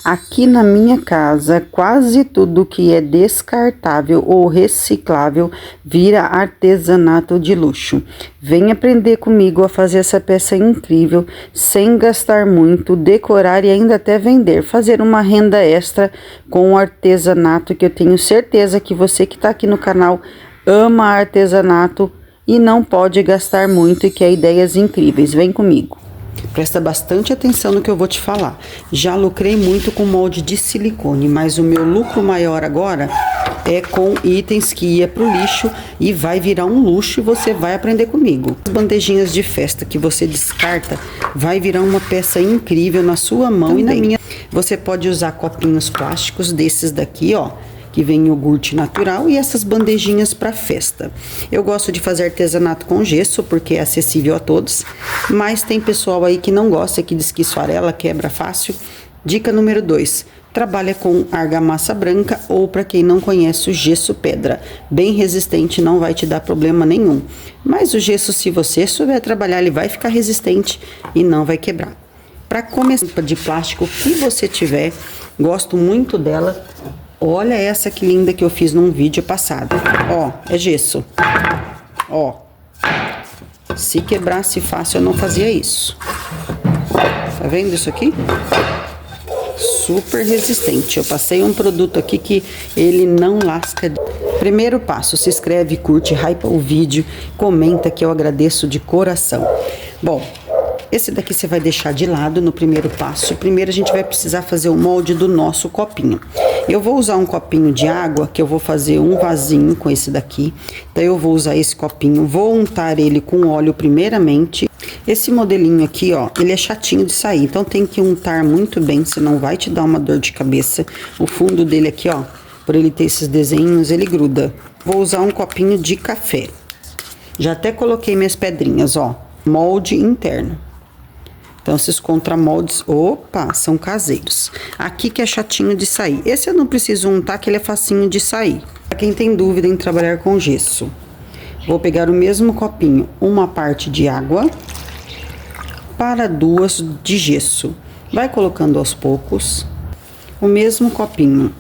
Aqui na minha casa, quase tudo que é descartável ou reciclável vira artesanato de luxo. Vem aprender comigo a fazer essa peça incrível, sem gastar muito, decorar e ainda até vender. Fazer uma renda extra com o artesanato, que eu tenho certeza que você que está aqui no canal ama artesanato e não pode gastar muito e quer ideias incríveis. Vem comigo. Presta bastante atenção no que eu vou te falar. Já lucrei muito com molde de silicone, mas o meu lucro maior agora é com itens que ia pro lixo e vai virar um luxo e você vai aprender comigo. As bandejinhas de festa que você descarta vai virar uma peça incrível na sua mão também. E na minha. Você pode usar copinhos plásticos desses daqui, ó, que vem iogurte natural, e essas bandejinhas para festa. Eu gosto de fazer artesanato com gesso porque é acessível a todos, mas tem pessoal aí que não gosta, que diz que esfarela, quebra fácil. Dica número 2, trabalha com argamassa branca ou, para quem não conhece, o gesso pedra. Bem resistente, não vai te dar problema nenhum. Mas o gesso, se você souber trabalhar, ele vai ficar resistente e não vai quebrar. Para começar de plástico que você tiver, gosto muito dela. Olha essa que linda que eu fiz num vídeo passado. Ó, é gesso. Ó. Se quebrasse fácil, eu não fazia isso. Tá vendo isso aqui? Super resistente. Eu passei um produto aqui que ele não lasca. Primeiro passo, se inscreve, curte, hypa o vídeo, comenta que eu agradeço de coração. Bom, esse daqui você vai deixar de lado no primeiro passo. Primeiro a gente vai precisar fazer o molde do nosso copinho. Eu vou usar um copinho de água, que eu vou fazer um vasinho com esse daqui. Então eu vou usar esse copinho, vou untar ele com óleo primeiramente. Esse modelinho aqui, ó, ele é chatinho de sair, então tem que untar muito bem, senão vai te dar uma dor de cabeça. O fundo dele aqui, ó, por ele ter esses desenhos, ele gruda. Vou usar um copinho de café. Já até coloquei minhas pedrinhas, ó, molde interno. Então, esses contramoldes, opa, são caseiros. Aqui que é chatinho de sair. Esse eu não preciso untar, que ele é facinho de sair. Pra quem tem dúvida em trabalhar com gesso. Vou pegar o mesmo copinho, uma parte de água para 2 de gesso. Vai colocando aos poucos. O mesmo copinho,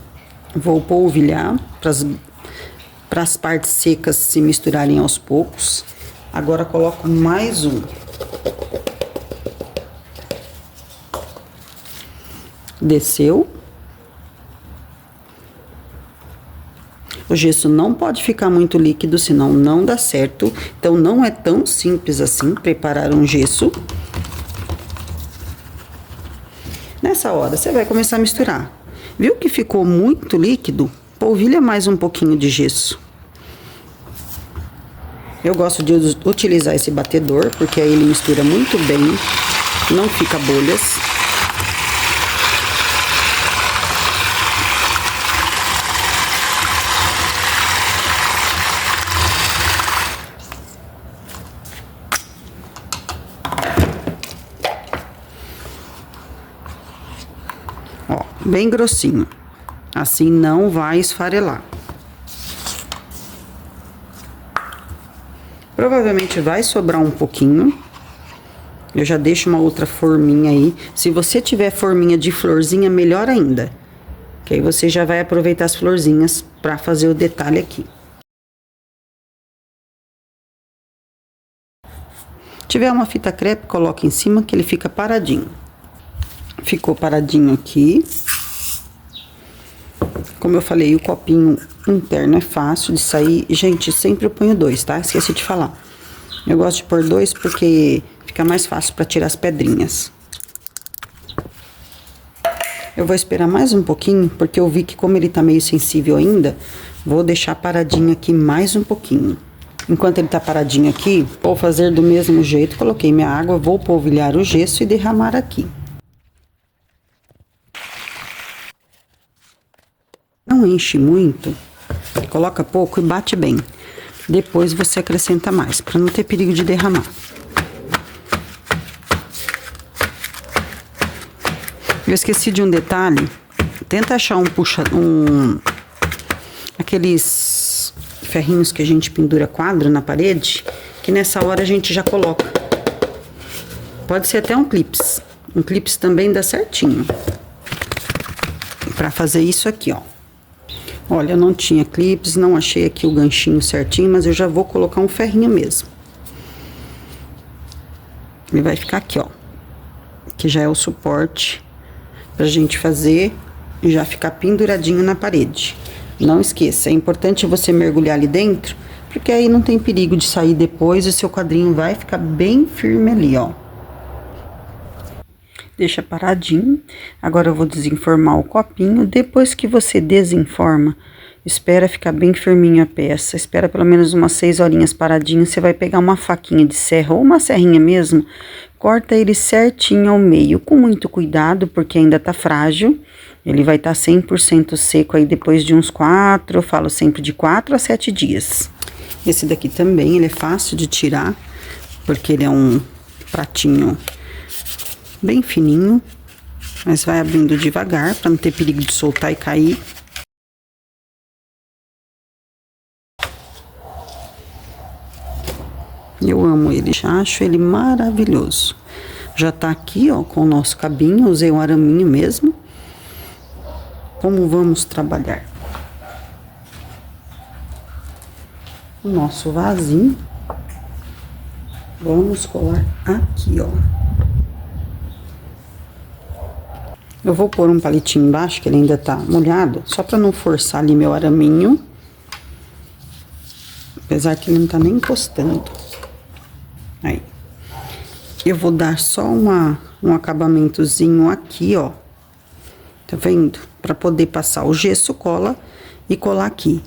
vou polvilhar para as partes secas se misturarem aos poucos. Agora coloco mais um. Desceu. O gesso não pode ficar muito líquido, senão não dá certo. Então, não é tão simples assim preparar um gesso. Nessa hora, você vai começar a misturar. Viu que ficou muito líquido? Polvilha mais um pouquinho de gesso. Eu gosto de utilizar esse batedor, porque aí ele mistura muito bem, não fica bolhas. Ó, bem grossinho. Assim não vai esfarelar. Provavelmente vai sobrar um pouquinho. Eu já deixo uma outra forminha aí. Se você tiver forminha de florzinha, melhor ainda. Que aí você já vai aproveitar as florzinhas para fazer o detalhe aqui. Se tiver uma fita crepe, coloca em cima que ele fica paradinho. Ficou paradinho aqui. Como eu falei, o copinho interno é fácil de sair. Gente, sempre eu ponho 2, tá? Esqueci de falar. Eu gosto de pôr 2 porque fica mais fácil para tirar as pedrinhas. Eu vou esperar mais um pouquinho, porque eu vi que como ele tá meio sensível ainda, vou deixar paradinho aqui mais um pouquinho. Enquanto ele tá paradinho aqui, vou fazer do mesmo jeito. Coloquei minha água, vou polvilhar o gesso e derramar aqui. Não enche muito, coloca pouco e bate bem. Depois você acrescenta mais, para não ter perigo de derramar. Eu esqueci de um detalhe. Tenta achar aqueles ferrinhos que a gente pendura quadro na parede, que nessa hora a gente já coloca. Pode ser até um clips. Um clips também dá certinho. para fazer isso aqui, ó. Olha, eu não tinha clips, não achei aqui o ganchinho certinho, mas eu já vou colocar um ferrinho mesmo. Ele vai ficar aqui, ó, que já é o suporte pra gente fazer e já ficar penduradinho na parede. Não esqueça, é importante você mergulhar ali dentro, porque aí não tem perigo de sair depois e o seu quadrinho vai ficar bem firme ali, ó. Deixa paradinho. Agora eu vou desenformar o copinho. Depois que você desenforma, espera ficar bem firminho a peça. Espera pelo menos umas 6 horinhas paradinho. Você vai pegar uma faquinha de serra ou uma serrinha mesmo. Corta ele certinho ao meio, com muito cuidado, porque ainda tá frágil. Ele vai estar 100% seco aí depois de uns 4, eu falo sempre de 4 a 7 dias. Esse daqui também, ele é fácil de tirar, porque ele é um pratinho bem fininho, mas vai abrindo devagar para não ter perigo de soltar e cair. Eu amo ele, já acho ele maravilhoso. Já tá aqui, ó, com o nosso cabinho, usei um araminho mesmo. Como vamos trabalhar? O nosso vasinho. Vamos colar aqui, ó. Eu vou pôr um palitinho embaixo, que ele ainda tá molhado, só pra não forçar ali meu araminho. Apesar que ele não tá nem encostando. Aí. Eu vou dar só um acabamentozinho aqui, ó. Tá vendo? Pra poder passar o gesso cola e colar aqui.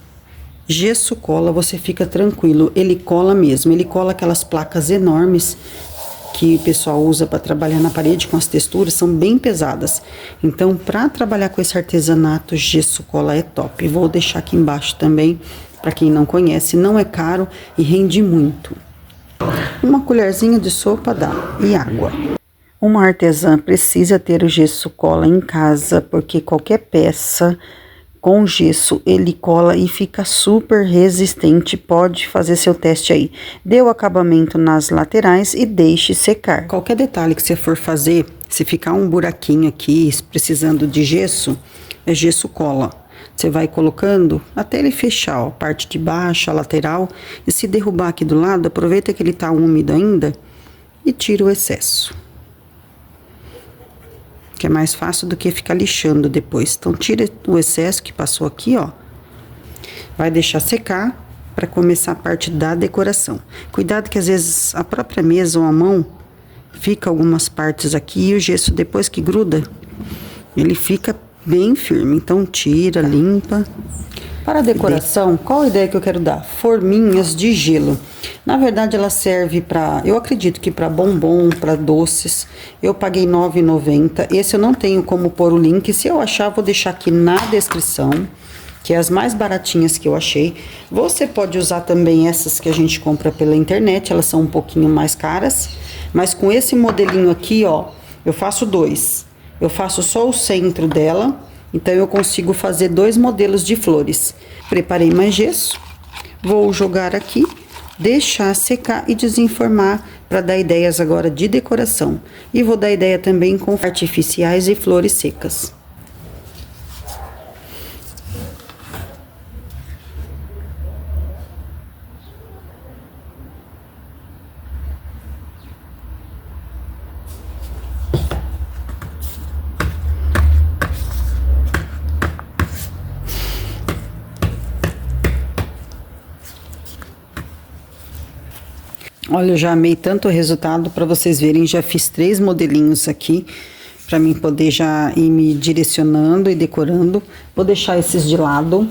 Gesso cola, você fica tranquilo, ele cola mesmo. Ele cola aquelas placas enormes que o pessoal usa para trabalhar na parede com as texturas, são bem pesadas. Então, para trabalhar com esse artesanato, gesso cola é top. Vou deixar aqui embaixo também, para quem não conhece, não é caro e rende muito. Uma colherzinha de sopa dá e água. Uma artesã precisa ter o gesso cola em casa, porque qualquer peça com gesso ele cola e fica super resistente. Pode fazer seu teste aí. Dê o acabamento nas laterais e deixe secar. Qualquer detalhe que você for fazer, se ficar um buraquinho aqui precisando de gesso, é gesso cola. Você vai colocando até ele fechar, ó, a parte de baixo, a lateral, e se derrubar aqui do lado, aproveita que ele tá úmido ainda e tira o excesso. Que é mais fácil do que ficar lixando depois. Então, tira o excesso que passou aqui, ó. Vai deixar secar para começar a parte da decoração. Cuidado que às vezes a própria mesa ou a mão fica algumas partes aqui e o gesso depois que gruda, ele fica bem firme. Então, tira, limpa. Para a decoração, qual a ideia que eu quero dar? Forminhas de gelo. Na verdade, ela serve para, eu acredito que para bombom, para doces. Eu paguei R$ 9,90. Esse eu não tenho como pôr o link. Se eu achar, vou deixar aqui na descrição, que é as mais baratinhas que eu achei. Você pode usar também essas que a gente compra pela internet, elas são um pouquinho mais caras. Mas com esse modelinho aqui, ó, eu faço 2. Eu faço só o centro dela. Então, eu consigo fazer 2 modelos de flores. Preparei mais gesso. Vou jogar aqui, deixar secar e desenformar para dar ideias agora de decoração. E vou dar ideia também com artificiais e flores secas. Olha, eu já amei tanto o resultado, para vocês verem, já fiz 3 modelinhos aqui, para mim poder já ir me direcionando e decorando. Vou deixar esses de lado.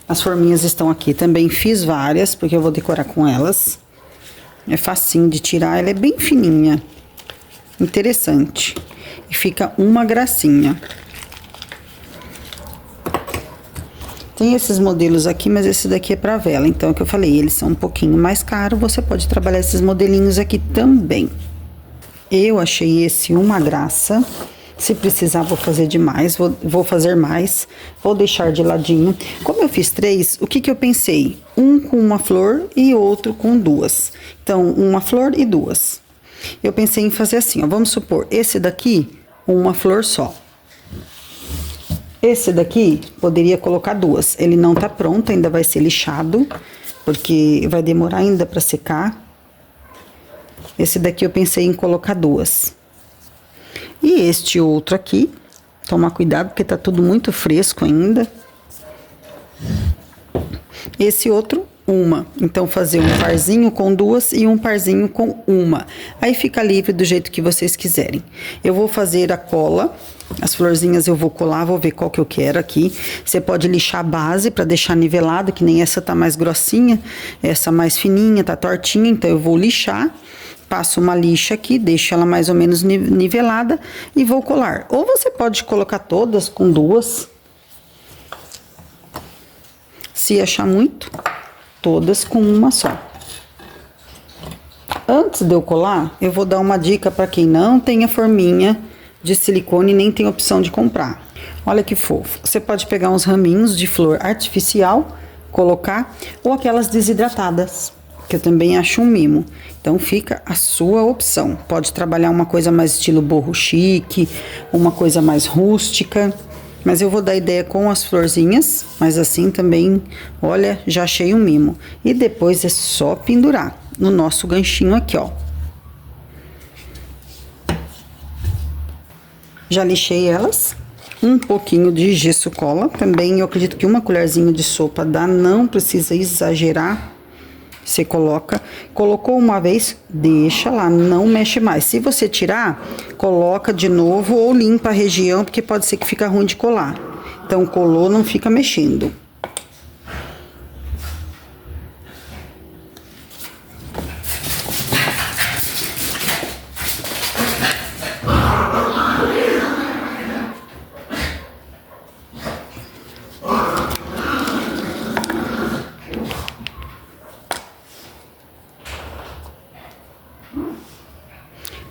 As forminhas estão aqui, também fiz várias, porque eu vou decorar com elas. É facinho de tirar, ela é bem fininha, interessante. E fica uma gracinha. Tem esses modelos aqui, mas esse daqui é para vela. Então, é o que eu falei, eles são um pouquinho mais caros. Você pode trabalhar esses modelinhos aqui também. Eu achei esse uma graça. Se precisar, vou fazer demais. Vou fazer mais. Vou deixar de ladinho. Como eu fiz 3, o que que eu pensei? Um com uma flor e outro com 2. Então, uma flor e 2. Eu pensei em fazer assim, ó, vamos supor, esse daqui, uma flor só. Esse daqui, poderia colocar duas. Ele não tá pronto, ainda vai ser lixado, porque vai demorar ainda pra secar. Esse daqui eu pensei em colocar duas. E este outro aqui, tomar cuidado, porque tá tudo muito fresco ainda. Esse outro, uma. Então, fazer um parzinho com duas e um parzinho com uma. Aí fica livre do jeito que vocês quiserem. Eu vou fazer a cola. As florzinhas eu vou colar, vou ver qual que eu quero aqui. Você pode lixar a base para deixar nivelado, que nem essa tá mais grossinha, essa mais fininha, tá tortinha. Então, eu vou lixar. Passo uma lixa aqui, deixo ela mais ou menos nivelada e vou colar. Ou você pode colocar todas com duas. Se achar muito, todas com uma só. Antes de eu colar, eu vou dar uma dica para quem não tem a forminha de silicone nem tem opção de comprar. Olha que fofo. Você pode pegar uns raminhos de flor artificial, colocar, ou aquelas desidratadas, que eu também acho um mimo. Então fica a sua opção. Pode trabalhar uma coisa mais estilo boho chique, uma coisa mais rústica. Mas eu vou dar ideia com as florzinhas, mas assim também, olha, já achei um mimo. E depois é só pendurar no nosso ganchinho aqui, ó. Já lixei elas. Um pouquinho de gesso cola. Também eu acredito que uma colherzinha de sopa dá, não precisa exagerar. Você coloca, colocou uma vez, deixa lá, não mexe mais. Se você tirar, coloca de novo ou limpa a região, porque pode ser que fica ruim de colar. Então, colou, não fica mexendo.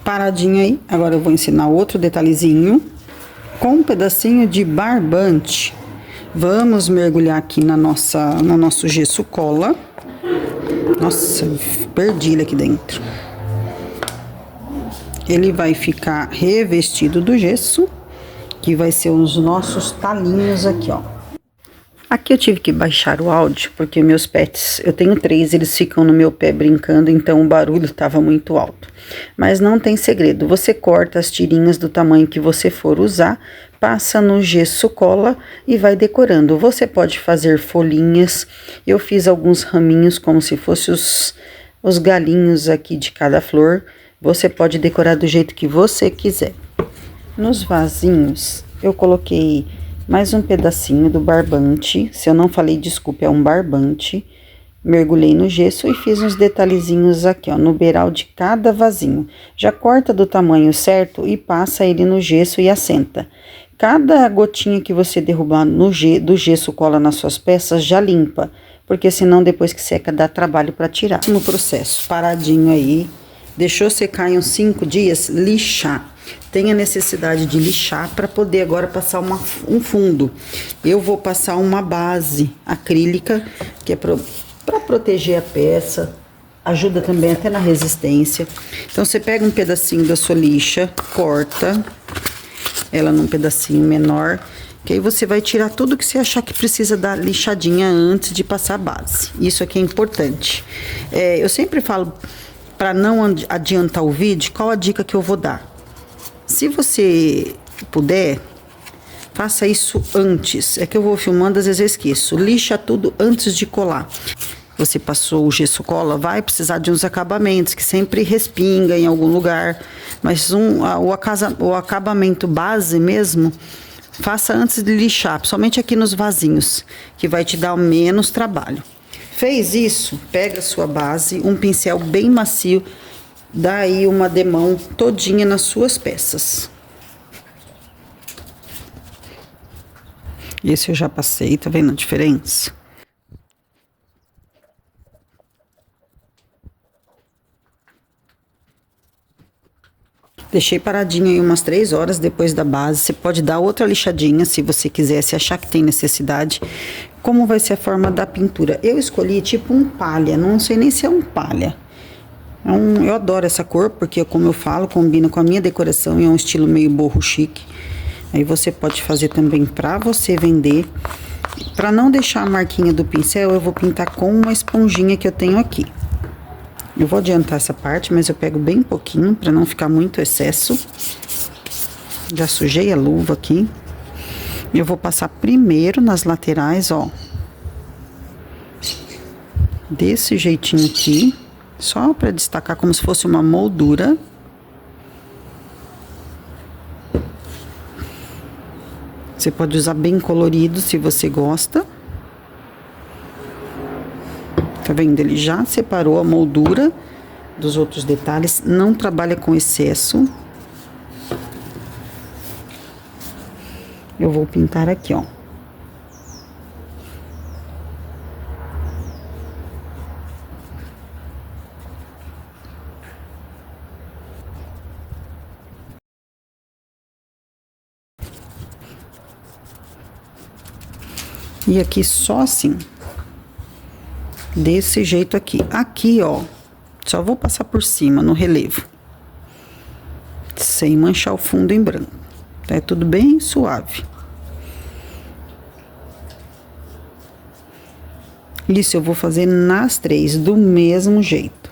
Paradinho aí, agora eu vou ensinar outro detalhezinho. Com um pedacinho de barbante, vamos mergulhar aqui no nosso gesso cola. Nossa, perdi ele aqui dentro. Ele vai ficar revestido do gesso, que vai ser os nossos talinhos aqui, ó. Aqui eu tive que baixar o áudio, porque meus pets, eu tenho 3, eles ficam no meu pé brincando, então o barulho estava muito alto. Mas não tem segredo, você corta as tirinhas do tamanho que você for usar, passa no gesso cola e vai decorando. Você pode fazer folhinhas, eu fiz alguns raminhos como se fossem os galinhos aqui de cada flor. Você pode decorar do jeito que você quiser. Nos vasinhos, eu coloquei mais um pedacinho do barbante. Se eu não falei, desculpe, é um barbante. Mergulhei no gesso e fiz uns detalhezinhos aqui, ó, no beiral de cada vasinho. Já corta do tamanho certo e passa ele no gesso e assenta. Cada gotinha que você derrubar do gesso cola nas suas peças, já limpa, porque senão depois que seca dá trabalho para tirar. No processo, paradinho aí, deixou secar em uns 5 dias, lixar. Tem a necessidade de lixar para poder agora passar um fundo. Eu vou passar uma base acrílica, que é para proteger a peça, ajuda também até na resistência. Então, você pega um pedacinho da sua lixa, corta ela num pedacinho menor, que aí você vai tirar tudo que você achar que precisa dar lixadinha antes de passar a base. Isso aqui é importante. Eu sempre falo, para não adiantar o vídeo, qual a dica que eu vou dar? Se você puder, faça isso antes. É que eu vou filmando, às vezes eu esqueço. Lixa tudo antes de colar. Você passou o gesso cola, vai precisar de uns acabamentos, que sempre respinga em algum lugar. Mas o acabamento base mesmo, faça antes de lixar, principalmente aqui nos vasinhos, que vai te dar menos trabalho. Fez isso, pega a sua base, um pincel bem macio, dá aí uma demão todinha nas suas peças. Esse eu já passei, tá vendo a diferença? Deixei paradinho aí umas 3 horas depois da base. Você pode dar outra lixadinha se você quiser, se achar que tem necessidade. Como vai ser a forma da pintura? Eu escolhi tipo um palha, não sei nem se é um palha. Eu adoro essa cor, porque como eu falo, combina com a minha decoração e é um estilo meio boho chique. Aí você pode fazer também pra você vender. Pra não deixar a marquinha do pincel, eu vou pintar com uma esponjinha que eu tenho aqui. Eu vou adiantar essa parte, mas eu pego bem pouquinho pra não ficar muito excesso. Já sujei a luva aqui. Eu vou passar primeiro nas laterais, ó. Desse jeitinho aqui. Só pra destacar como se fosse uma moldura. Você pode usar bem colorido se você gosta. Tá vendo? Ele já separou a moldura dos outros detalhes. Não trabalha com excesso. Eu vou pintar aqui, ó. E aqui só assim. Desse jeito aqui. Aqui, ó. Só vou passar por cima, no relevo. Sem manchar o fundo em branco. É tudo bem suave. Isso eu vou fazer nas três, do mesmo jeito.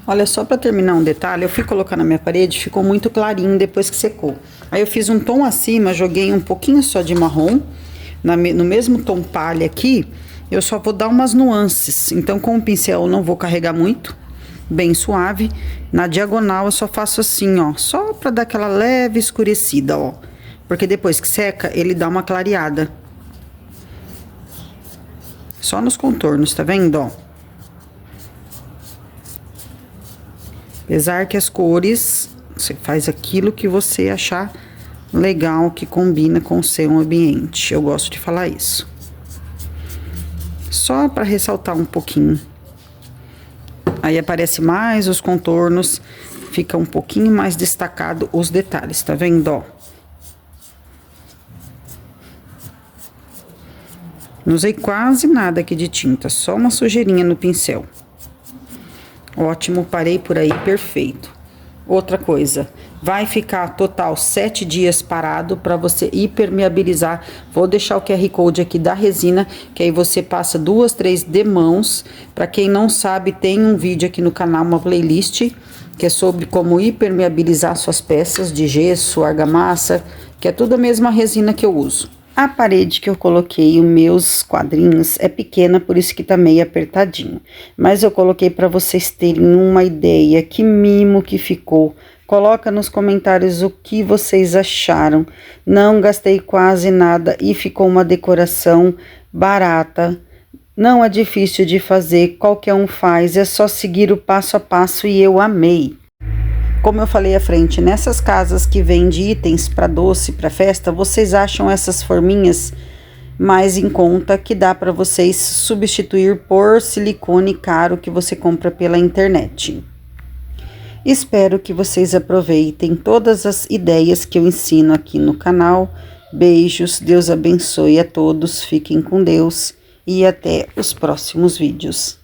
Olha, só pra terminar um detalhe, eu fui colocar na minha parede, ficou muito clarinho depois que secou. Aí eu fiz um tom acima, joguei um pouquinho só de marrom, no mesmo tom palha aqui, eu só vou dar umas nuances. Então com o pincel eu não vou carregar muito, bem suave. Na diagonal eu só faço assim, ó, só pra dar aquela leve escurecida, ó. Porque depois que seca, ele dá uma clareada. Só nos contornos, tá vendo, ó? Apesar que as cores, você faz aquilo que você achar legal, que combina com o seu ambiente. Eu gosto de falar isso. Só para ressaltar um pouquinho. Aí aparece mais os contornos, fica um pouquinho mais destacado os detalhes, tá vendo, ó? Não usei quase nada aqui de tinta, só uma sujeirinha no pincel. Ótimo, parei por aí, perfeito. Outra coisa, vai ficar total 7 dias parado para você impermeabilizar. Vou deixar o QR Code aqui da resina, que aí você passa 2, 3 demãos. Para quem não sabe, tem um vídeo aqui no canal, uma playlist, que é sobre como impermeabilizar suas peças de gesso, argamassa, que é tudo a mesma resina que eu uso. A parede que eu coloquei os meus quadrinhos é pequena, por isso que tá meio apertadinho. Mas eu coloquei para vocês terem uma ideia, que mimo que ficou. Coloca nos comentários o que vocês acharam. Não gastei quase nada e ficou uma decoração barata. Não é difícil de fazer, qualquer um faz, é só seguir o passo a passo e eu amei. Como eu falei à frente, nessas casas que vendem itens para doce, para festa, vocês acham essas forminhas mais em conta, que dá para vocês substituir por silicone caro que você compra pela internet. Espero que vocês aproveitem todas as ideias que eu ensino aqui no canal. Beijos, Deus abençoe a todos, fiquem com Deus e até os próximos vídeos.